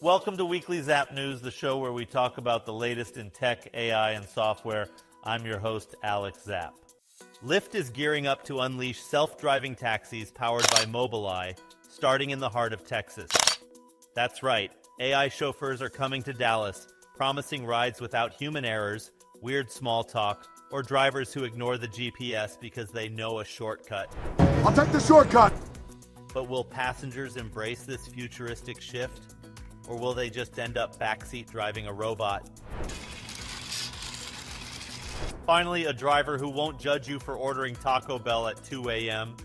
Welcome to Weekly Zap News, the show where we talk about the latest in tech, AI, and software. I'm your host, Alex Zapp. Lyft is gearing up to unleash self-driving taxis powered by Mobileye, starting in the heart of Texas. That's right, AI chauffeurs are coming to Dallas, promising rides without human errors, weird small talk, or drivers who ignore the GPS because they know a shortcut. I'll take the shortcut! But will passengers embrace this futuristic shift? Or will they just end up backseat driving a robot? Finally, a driver who won't judge you for ordering Taco Bell at 2 a.m.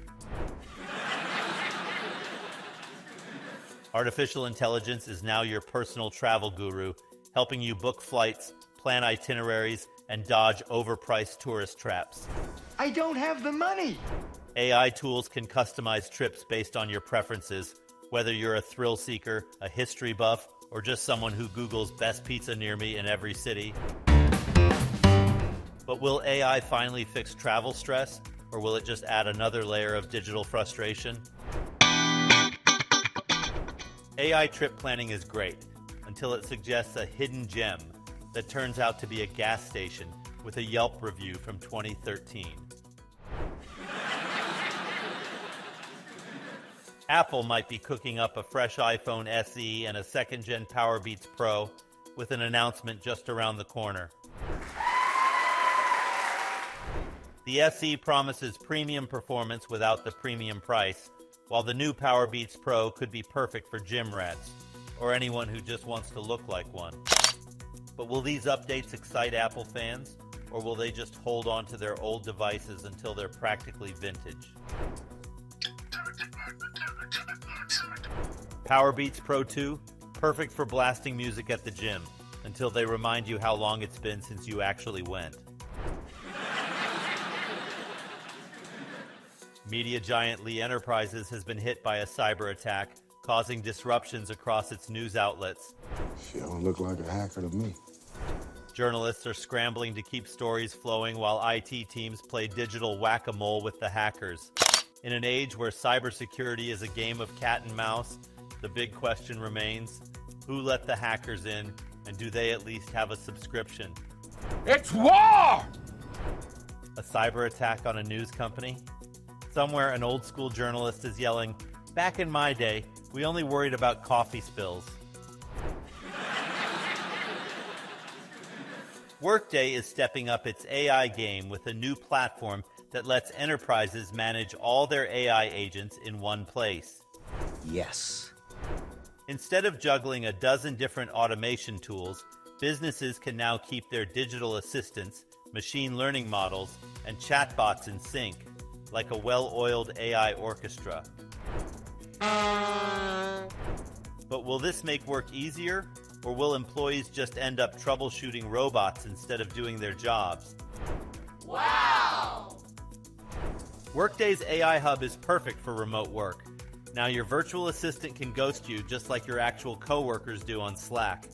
Artificial intelligence is now your personal travel guru, helping you book flights, plan itineraries, and dodge overpriced tourist traps. I don't have the money! AI tools can customize trips based on your preferences, whether you're a thrill seeker, a history buff, or just someone who Googles best pizza near me in every city. But will AI finally fix travel stress, or will it just add another layer of digital frustration? AI trip planning is great, until it suggests a hidden gem that turns out to be a gas station with a Yelp review from 2013. Apple might be cooking up a fresh iPhone SE and a second-gen Powerbeats Pro with an announcement just around the corner. The SE promises premium performance without the premium price, while the new Powerbeats Pro could be perfect for gym rats, or anyone who just wants to look like one. But will these updates excite Apple fans, or will they just hold on to their old devices until they're practically vintage? Powerbeats Pro 2, perfect for blasting music at the gym, until they remind you how long it's been since you actually went. Media giant Lee Enterprises has been hit by a cyber attack, causing disruptions across its news outlets. She don't look like a hacker to me. Journalists are scrambling to keep stories flowing while IT teams play digital whack-a-mole with the hackers. In an age where cybersecurity is a game of cat and mouse, the big question remains, who let the hackers in, and do they at least have a subscription? It's war! A cyber attack on a news company? Somewhere an old school journalist is yelling, "Back in my day, we only worried about coffee spills." Workday is stepping up its AI game with a new platform that lets enterprises manage all their AI agents in one place. Yes. Instead of juggling a dozen different automation tools, businesses can now keep their digital assistants, machine learning models, and chatbots in sync, like a well-oiled AI orchestra. But will this make work easier, or will employees just end up troubleshooting robots instead of doing their jobs? Wow! Workday's AI Hub is perfect for remote work. Now your virtual assistant can ghost you just like your actual coworkers do on Slack.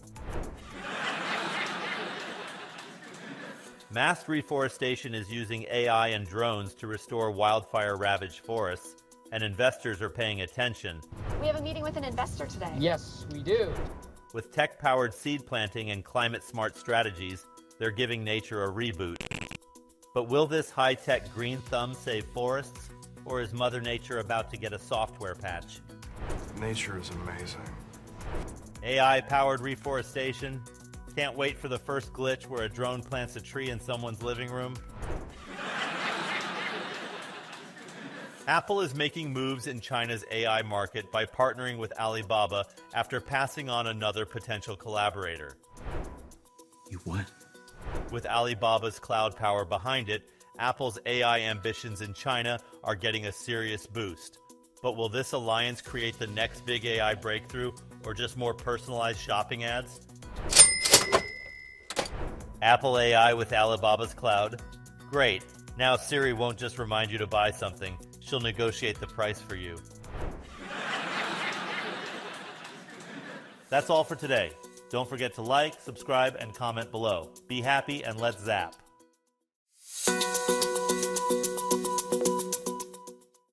Mass reforestation is using AI and drones to restore wildfire-ravaged forests, and investors are paying attention. We have a meeting with an investor today. Yes, we do. With tech-powered seed planting and climate-smart strategies, they're giving nature a reboot. But will this high-tech green thumb save forests, or is Mother Nature about to get a software patch? Nature is amazing. AI-powered reforestation? Can't wait for the first glitch where a drone plants a tree in someone's living room. Apple is making moves in China's AI market by partnering with Alibaba after passing on another potential collaborator. You what? With Alibaba's cloud power behind it, Apple's AI ambitions in China are getting a serious boost. But will this alliance create the next big AI breakthrough, or just more personalized shopping ads? Apple AI with Alibaba's cloud? Great. Now Siri won't just remind you to buy something, she'll negotiate the price for you. That's all for today. Don't forget to like, subscribe, and comment below. Be happy and let's zap.